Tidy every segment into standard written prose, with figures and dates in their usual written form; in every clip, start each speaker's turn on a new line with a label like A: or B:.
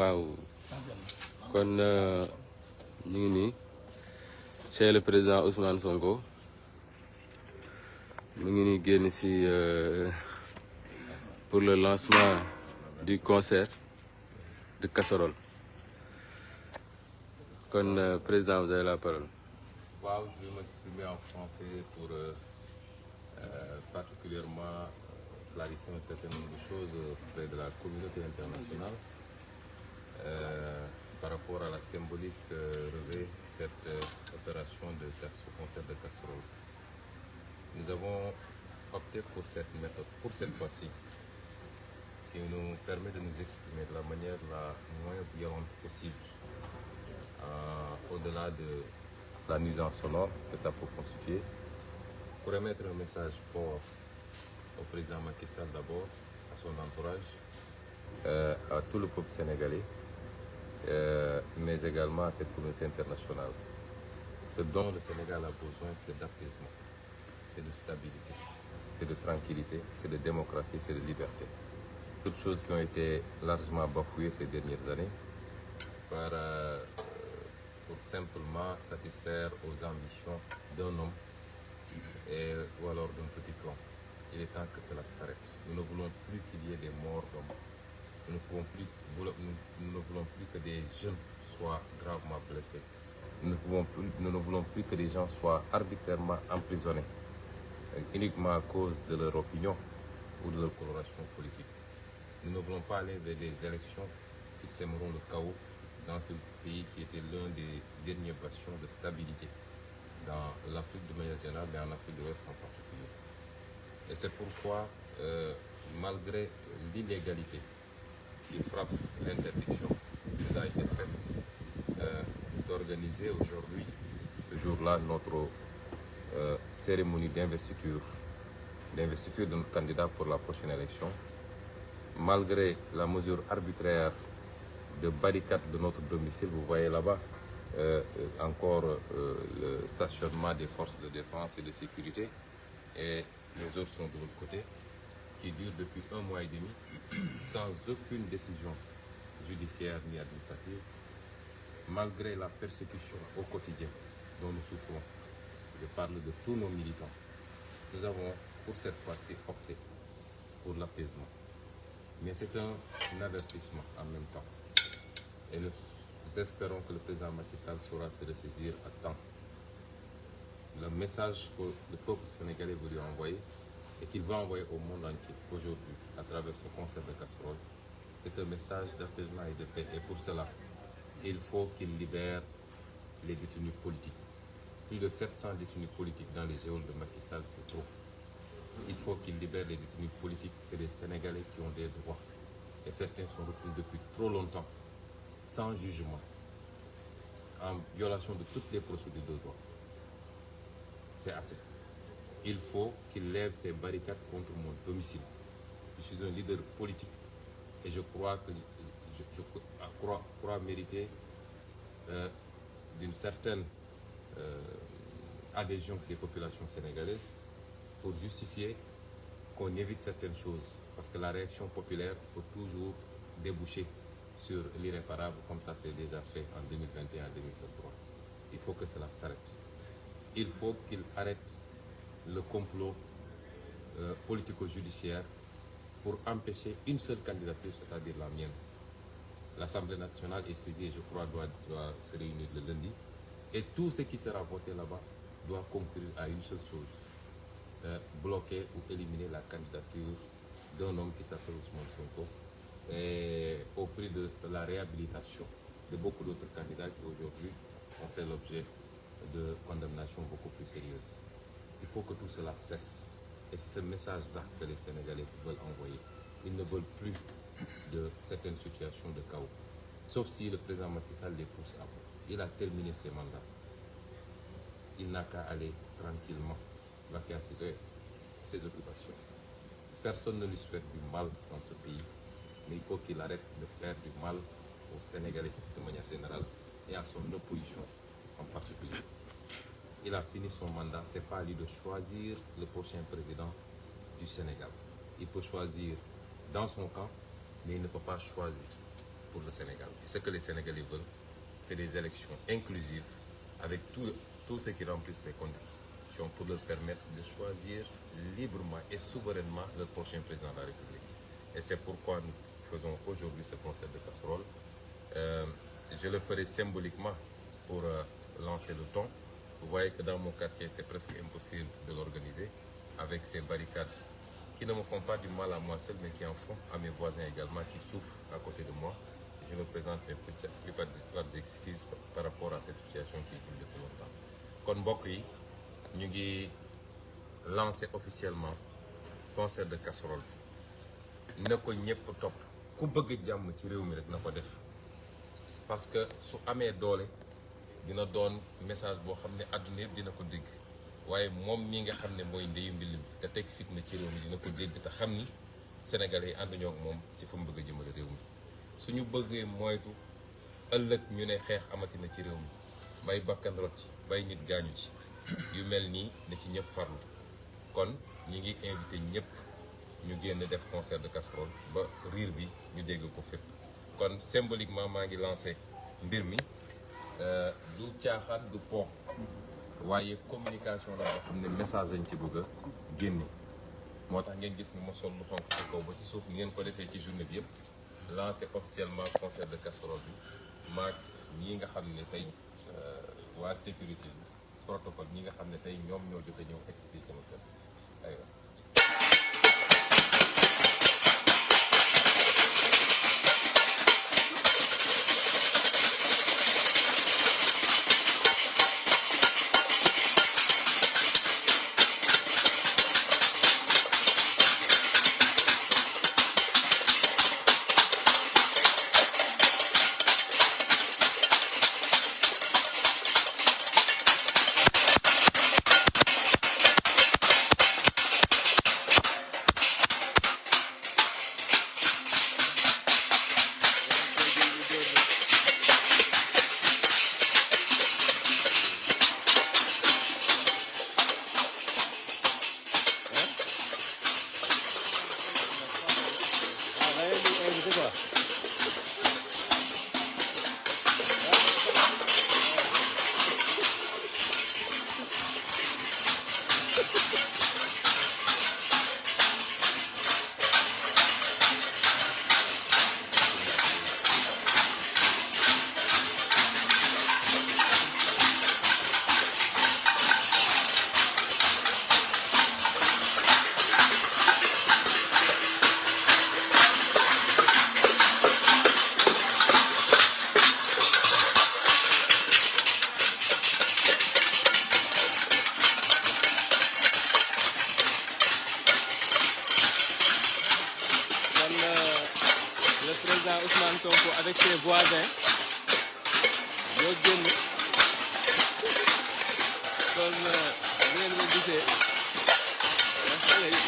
A: waaw kon ñu ngi nii chez le président Ousmane Sonko mu ngi nii génn ci pour le lancement du concert de casserole kon président vous avez la parole.
B: Waaw, je vais m'exprimer en français pour particulièrement clarifier un certain nombre de choses auprès de la communauté internationale par rapport à la symbolique revêt cette opération de concert de casserole. Nous avons opté pour cette méthode, pour cette fois-ci, qui nous permet de nous exprimer de la manière la moins violente possible, au-delà de la nuisance sonore que ça peut constituer, pour émettre un message fort au président Macky Sall d'abord, à son entourage, à tout le peuple sénégalais, mais également à cette communauté internationale. Ce dont le Sénégal a besoin, c'est d'apaisement, c'est de stabilité, c'est de tranquillité, c'est de démocratie, c'est de liberté. Toutes choses qui ont été largement bafouées ces dernières années pour simplement satisfaire aux ambitions d'un homme ou alors d'un petit clan. Il est temps que cela s'arrête. Nous ne voulons plus qu'il y ait des morts d'hommes. Nous ne voulons plus que des jeunes soient gravement blessés. Nous ne voulons plus que des gens soient arbitrairement emprisonnés uniquement à cause de leur opinion ou de leur coloration politique. Nous ne voulons pas aller vers des élections qui sèmeront le chaos dans ce pays qui était l'un des derniers bastions de stabilité dans l'Afrique de manière générale, mais en Afrique de l'Ouest en particulier. Et c'est pourquoi, malgré l'illégalité qui frappe l'interdiction qui nous a été faite d'organiser aujourd'hui, ce jour-là, notre cérémonie d'investiture de notre candidat pour la prochaine élection, malgré la mesure arbitraire de barricade de notre domicile, vous voyez là-bas encore le stationnement des forces de défense et de sécurité, et les autres sont de l'autre côté, qui dure depuis 1 mois et demi, sans aucune décision judiciaire ni administrative, malgré la persécution au quotidien dont nous souffrons. Je parle de tous nos militants. Nous avons, pour cette fois-ci, opté pour l'apaisement. Mais c'est un avertissement en même temps. Et nous espérons que le président Macky Sall saura se ressaisir à temps. Le message que le peuple sénégalais veut lui envoyer et qu'il va envoyer au monde entier aujourd'hui à travers ce concert de casserole, c'est un message d'apaisement et de paix. Et pour cela, il faut qu'il libère les détenus politiques. Plus de 700 détenus politiques dans les geôles de Macky Sall, c'est trop. Il faut qu'il libère les détenus politiques. C'est des Sénégalais qui ont des droits. Et certains sont retenus depuis trop longtemps, sans jugement, en violation de toutes les procédures de droit. C'est assez. Il faut qu'il lève ses barricades contre mon domicile. Je suis un leader politique et je crois que je crois mériter d'une certaine adhésion des populations sénégalaises pour justifier qu'on évite certaines choses, parce que la réaction populaire peut toujours déboucher sur l'irréparable, comme ça c'est déjà fait en 2021 et 2023. Il faut que cela s'arrête. Il faut qu'il arrête le complot politico-judiciaire pour empêcher une seule candidature, c'est-à-dire la mienne. L'Assemblée nationale est saisie et je crois doit se réunir le lundi. Et tout ce qui sera voté là-bas doit conclure à une seule chose, bloquer ou éliminer la candidature d'un homme qui s'appelle Ousmane Sonko, et au prix de la réhabilitation de beaucoup d'autres candidats qui aujourd'hui ont fait l'objet de condamnations beaucoup plus sérieuses. Il faut que tout cela cesse. Et c'est ce message-là que les Sénégalais veulent envoyer. Ils ne veulent plus de certaines situations de chaos. Sauf si le président Macky Sall les pousse à bout. Il a terminé ses mandats. Il n'a qu'à aller tranquillement vaquer à ses occupations. Personne ne lui souhaite du mal dans ce pays, mais il faut qu'il arrête de faire du mal aux Sénégalais de manière générale et à son opposition en particulier. Il a fini son mandat, ce n'est pas à lui de choisir le prochain président du Sénégal. Il peut choisir dans son camp, mais il ne peut pas choisir pour le Sénégal. Et ce que les Sénégalais veulent, c'est des élections inclusives avec tous ceux qui remplissent les conditions pour leur permettre de choisir librement et souverainement leur prochain président de la République. Et c'est pourquoi nous faisons aujourd'hui ce concert de casserole. Je le ferai symboliquement pour lancer le ton. Vous voyez que dans mon quartier, c'est presque impossible de l'organiser avec ces barricades qui ne me font pas du mal à moi seul, mais qui en font à mes voisins également qui souffrent à côté de moi. Je me présente mes plus excuses par rapport à cette situation qui dure depuis longtemps. Kon mbokk yi ñu ngi lancé officiellement concert de casserole bi na ko ñëpp topp ku bëgg jàmm ci réew mi rek na ko def parce que su amee doole dina doon message boo xam ne àdduna yëpp dina ko dégg waaye moom mi nga xam ne mooy ndeyu mbilim bi te teg fitna ci réew mi dina ko dégg te xam ni Sénégalais yi ànduñoo ak moom ci fa mu bëgg a jëmale réew mi suñu bëggee moytu ëllëg ñu ne xeex amatina ci réew mi bay bakkan rot ci bay nit gaañu ci yu mel nii na ci ñëpp farlu kon ñi ngi invité ñëpp ñu génn def concert de casserole ba riir bi ñu dégg ko fépp kon symboliquement maa ngi lancé mbir mi du caaxaan du po waaye communication la boo xam ne message lañ ci bëgg a génne moo tax ngeen gis ni ma sol lu xonk ci kaw ba si suuf ngeen ko defee ci journée bi yëpp lancé officiellement concert de casserole bi maag ñi nga xam ne tey waa sécurité bi protocole ñi nga xam ne tey ñoom ñoo jot a ñëw expliqué sama kër aywa.
A: Ousmane Sonko avec ses voisins ñoo génn kon ngeen ma gisee xale yi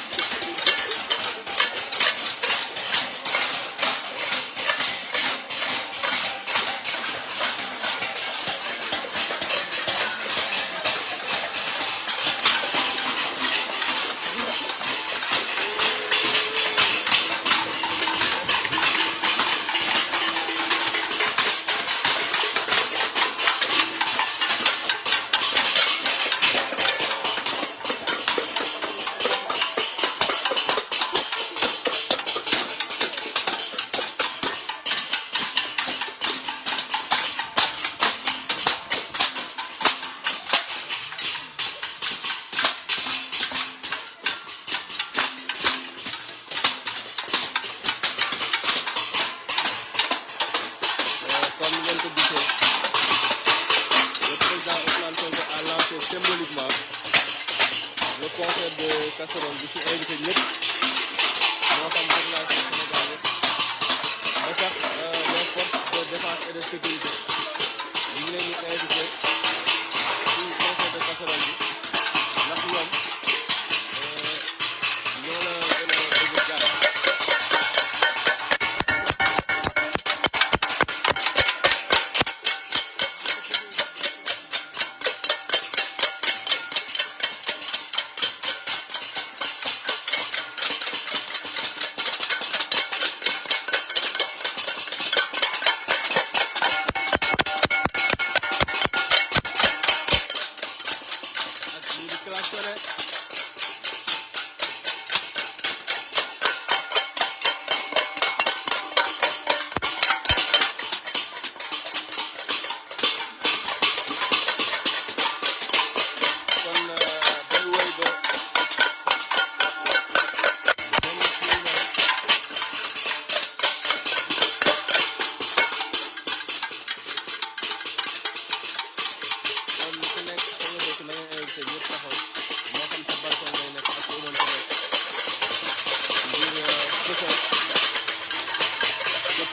A: symboliquement le concert de casserole bi ci invité ñëpp moo xam population Sénégal yëpp ba tax les forces de défense et de sécurité ñu ngi leen di invité ci concert de casserole bi ndax ñoom ñoo la gën a bëgg jàpp.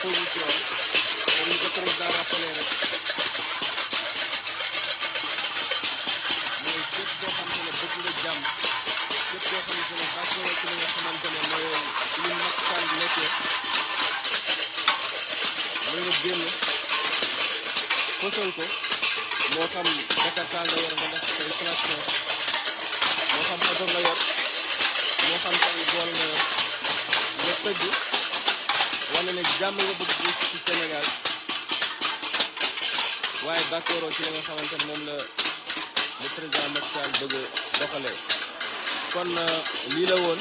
A: position comme ni ko président rappelé rek mooy képp koo xamante ne bëgg nga jàmm képp koo xamante ne d'accord ci li nga xamante ne mooy li Macky Sall nekkee mooy nga génn fësal ko moo xam Jakarta nga yor nga def say traction moo xam oto nga yor moo xam say bool nga yor nga tëgg wane ne jàmm nga bëgg ci Sénégal waaye d'accord ci li nga xamante ne moom la le président Macky Sall bëgg doxalee kon lii la woon